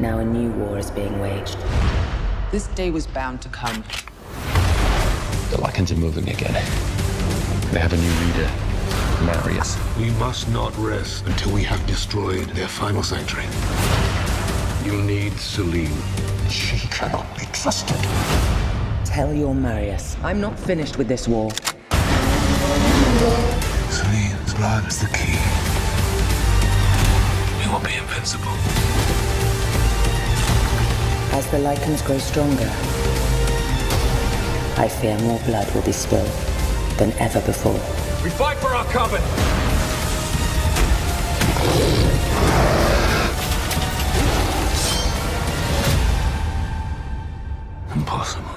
Now a new war is being waged. This day was bound to come. The Lycans are moving again. They have a new leader, Marius. We must not rest until we have destroyed their final sanctuary. You need Celine. She cannot be trusted. Tell your Marius, I'm not finished with this war. Celine's blood is the key. We will be invincible. As the Lycans grow stronger, I fear more blood will be spilled than ever before. We fight for our coven! Impossible.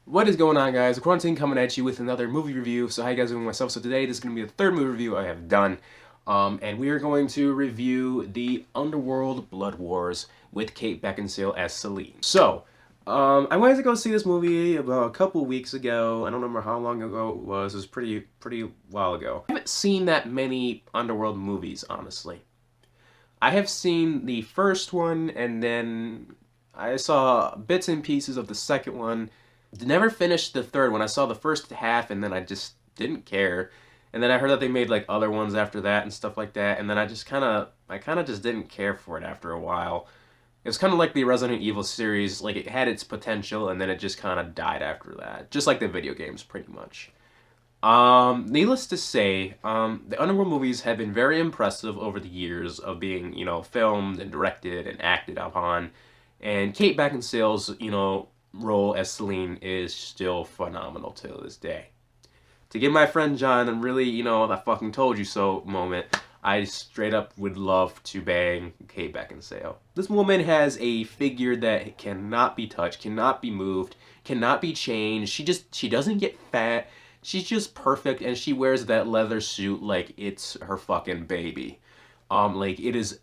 What is going on, guys? Quarantine coming at you with another movie review. So how you guys doing myself? So today this is going to be the third movie review I have done. And we are going to review the UnderWorld Blood Wars with Kate Beckinsale as Celine. So, I went to go see this movie about a couple weeks ago. I don't remember how long ago it was. It was pretty while ago. I haven't seen that many UnderWorld movies, honestly. I have seen the first one, and then I saw bits and pieces of the second one. Never finished the third one. I saw the first half, and then I just didn't care. And then I heard that they made like other ones after that and stuff like that. And then I kind of just didn't care for it after a while. It was kind of like the Resident Evil series. Like, it had its potential, and then it just kind of died after that. Just like the video games, pretty much. Needless to say, the UnderWorld movies have been very impressive over the years of being, you know, filmed and directed and acted upon. And Kate Beckinsale's, you know, role as Celine is still phenomenal to this day. To give my friend John a really, you know, I fucking told you so moment, I straight up would love to bang Kate Beckinsale. This woman has a figure that cannot be touched, cannot be moved, cannot be changed. She doesn't get fat. She's just perfect, and she wears that leather suit like it's her fucking baby. Like, it is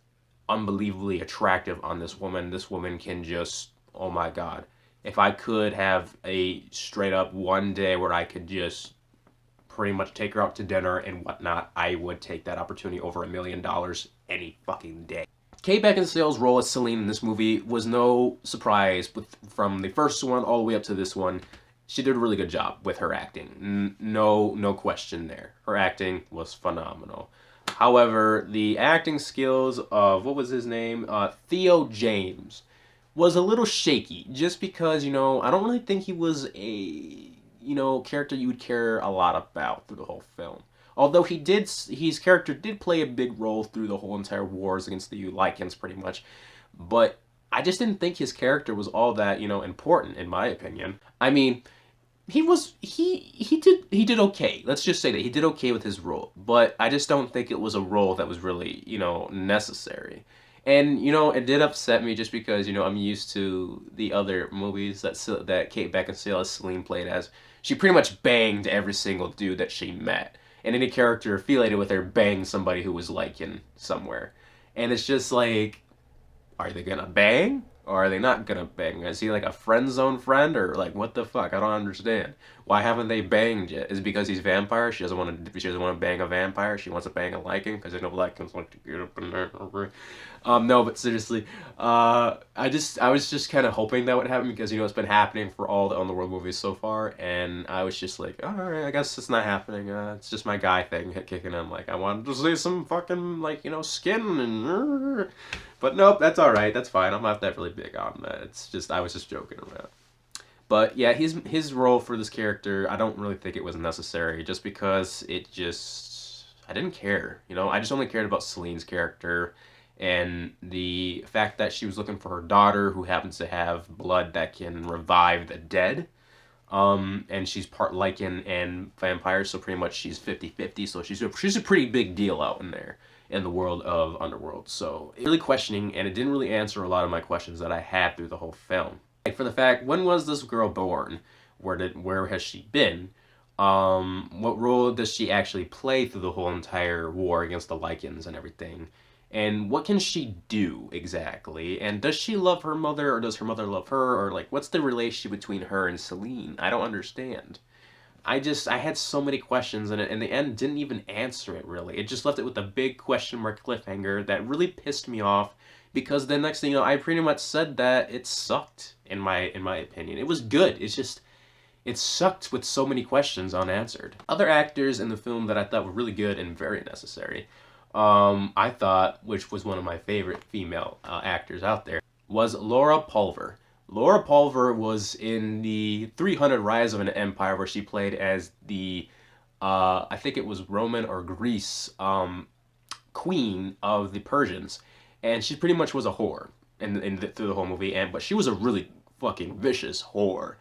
unbelievably attractive on this woman. This woman can just, oh my god. If I could have a straight up one day where I could just pretty much take her out to dinner and whatnot, I would take that opportunity over $1 million any fucking day. Kate Beckinsale's role as Celine in this movie was no surprise from the first one all the way up to this one. She did a really good job with her acting. No question there. Her acting was phenomenal. However, the acting skills of, what was his name? Theo James was a little shaky, just because, you know, I don't really think he was a, you know, character you would care a lot about through the whole film. Although his character did play a big role through the whole entire wars against the Lycans, pretty much. But I just didn't think his character was all that, you know, important, in my opinion. I mean, he did okay. Let's just say that he did okay with his role. But I just don't think it was a role that was really, you know, necessary. And, you know, it did upset me just because, you know, I'm used to the other movies that Kate Beckinsale as Celine played as. She pretty much banged every single dude that she met. And any character affiliated with her banged somebody who was Lycan somewhere. And it's just like, are they gonna bang? Or are they not gonna bang? Is he like a friend zone friend? Or like, what the fuck? I don't understand. Why haven't they banged yet? Is it because he's vampire? She doesn't want to bang a vampire. She wants to bang a Lycan because they know Lycans like to get up in there. No, but seriously, I was just kind of hoping that would happen because, you know, it's been happening for all the UnderWorld movies so far, and I was just like, all right, I guess it's not happening. It's just my guy thing kicking in. Like, I wanted to see some fucking, like, you know, skin and. But nope, that's all right. That's fine. I'm not that really big on that. It's just, I was just joking around. But yeah, his role for this character, I don't really think it was necessary, just because I didn't care. You know, I just only cared about Celine's character and the fact that she was looking for her daughter, who happens to have blood that can revive the dead. And she's part Lycan and vampire, so pretty much she's 50-50, so she's a pretty big deal out in there in the world of UnderWorld. So really questioning, and it didn't really answer a lot of my questions that I had through the whole film. Like, for the fact, when was this girl born? Where has she been? What role does she actually play through the whole entire war against the Lycans and everything? And what can she do exactly? And does she love her mother, or does her mother love her? Or like, what's the relationship between her and Celine? I don't understand. I had so many questions, and in the end didn't even answer it really. It just left it with a big question mark cliffhanger that really pissed me off, because the next thing you know, I pretty much said that it sucked in my opinion. It was good. It's just it sucked with so many questions unanswered. Other actors in the film that I thought were really good and very necessary, I thought, which was one of my favorite female actors out there, was Laura Pulver. Laura Pulver was in the 300 Rise of an Empire, where she played as the, I think it was Roman or Greece, queen of the Persians. And she pretty much was a whore through the whole movie, but she was a really fucking vicious whore.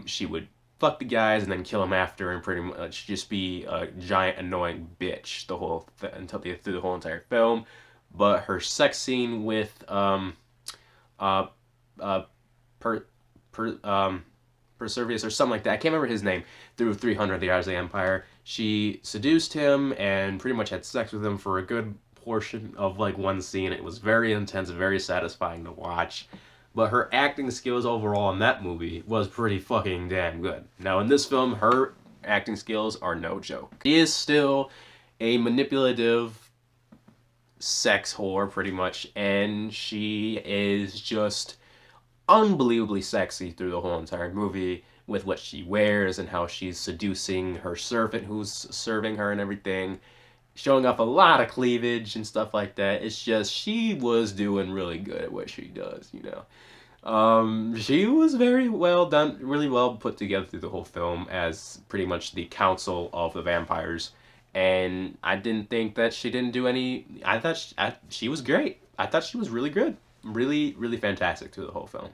She would fuck the guys and then kill them after, and pretty much just be a giant annoying bitch through the whole entire film. But her sex scene with Perseverus or something like that, I can't remember his name, through 300 The Rise of the Empire, she seduced him and pretty much had sex with him for a good portion of like one scene. It was very intense, very satisfying to watch. But her acting skills overall in that movie was pretty fucking damn good. Now in this film, her acting skills are no joke. She is still a manipulative sex whore pretty much, and she is just unbelievably sexy through the whole entire movie, with what she wears and how she's seducing her servant who's serving her and everything, showing off a lot of cleavage and stuff like that. It's just, she was doing really good at what she does, you know. She was very well done, really well put together through the whole film as pretty much the council of the vampires. And I didn't think that she didn't do any, I thought she was great. I thought she was really good. Really, really fantastic through the whole film.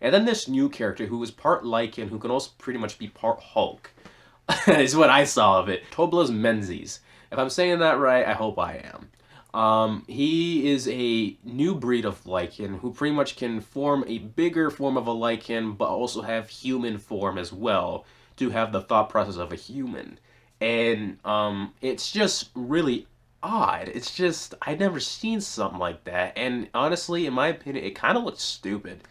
And then this new character who was part Lycan, who can also pretty much be part Hulk, is what I saw of it. Toblas Menzies. If I'm saying that right, I hope I am. He is a new breed of Lycan who pretty much can form a bigger form of a Lycan, but also have human form as well, to have the thought process of a human. And it's just really odd. It's just, I'd never seen something like that. And honestly, in my opinion, it kind of looks stupid.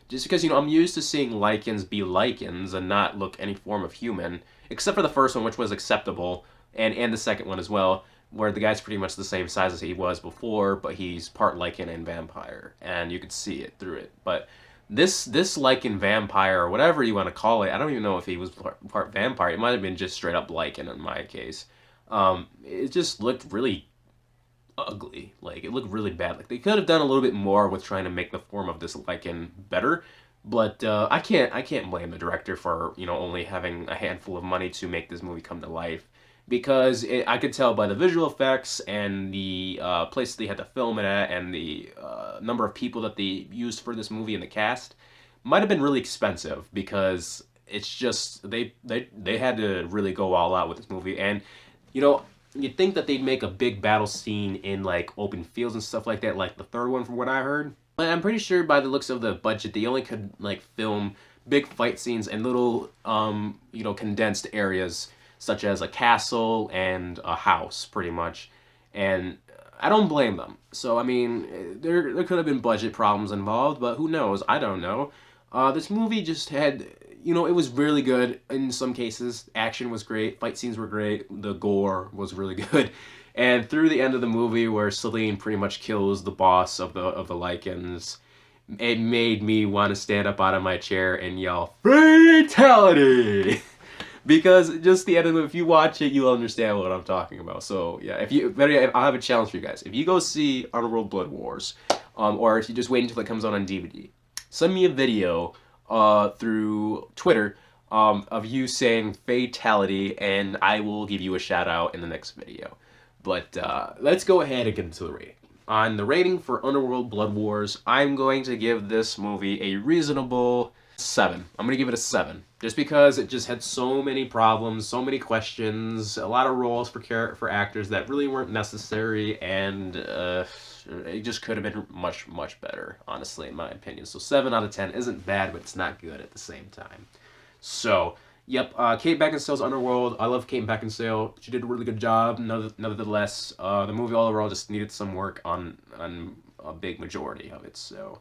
Just because, you know, I'm used to seeing Lycans be Lycans and not look any form of human, except for the first one, which was acceptable, and the second one as well, where the guy's pretty much the same size as he was before, but he's part Lycan and vampire, and you could see it through it. But this Lycan vampire, or whatever you want to call it, I don't even know if he was part vampire. It might have been just straight up Lycan in my case. It just looked really ugly. Like, it looked really bad. Like, they could have done a little bit more with trying to make the form of this Lycan better, but I can't blame the director for, you know, only having a handful of money to make this movie come to life, because I could tell by the visual effects and the place they had to film it at, and the number of people that they used for this movie in the cast might have been really expensive, because it's just they had to really go all out with this movie. And you know, you'd think that they'd make a big battle scene in like open fields and stuff like that, like the third one from what I heard. But I'm pretty sure by the looks of the budget, they only could like film big fight scenes in little you know, condensed areas, such as a castle and a house pretty much. And I don't blame them. So I mean, there could have been budget problems involved, but who knows? I don't know. This movie just had, you know, it was really good in some cases. Action was great, fight scenes were great, the gore was really good. And through the end of the movie, where Celine pretty much kills the boss of the Lycans, it made me want to stand up out of my chair and yell, "Fatality!" Because just the end of it, if you watch it, you'll understand what I'm talking about. So yeah, I'll have a challenge for you guys. If you go see UnderWorld Blood Wars, or if you just wait until it comes out on DVD, send me a video through Twitter of you saying "fatality," and I will give you a shout out in the next video. But let's go ahead and get into the rating. On the rating for UnderWorld Blood Wars, I'm going to give this movie a reasonable 7. I'm going to give it a 7. Just because it just had so many problems, so many questions, a lot of roles for actors that really weren't necessary, and it just could have been much, much better, honestly, in my opinion. So 7 out of 10 isn't bad, but it's not good at the same time. So Yep, Kate Beckinsale's Underworld. I love Kate Beckinsale. She did a really good job. Nevertheless, the movie all overall just needed some work on a big majority of it. So,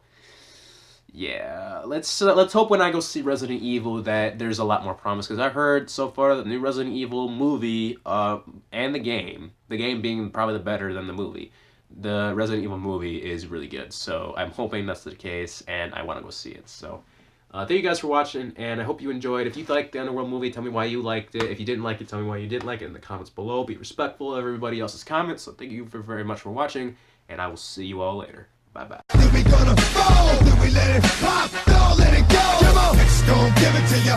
yeah, let's hope when I go see Resident Evil that there's a lot more promise, because I heard so far the new Resident Evil movie and the game being probably the better than the movie. The Resident Evil movie is really good, so I'm hoping that's the case, and I want to go see it. So, thank you guys for watching, and I hope you enjoyed. If you liked the Underworld movie, tell me why you liked it. If you didn't like it, tell me why you didn't like it in the comments below. Be respectful of everybody else's comments. So thank you very much for watching, and I will see you all later. Bye-bye. We gonna fall, then we let it pop, don't let it go. Come on, it's gonna give it to you.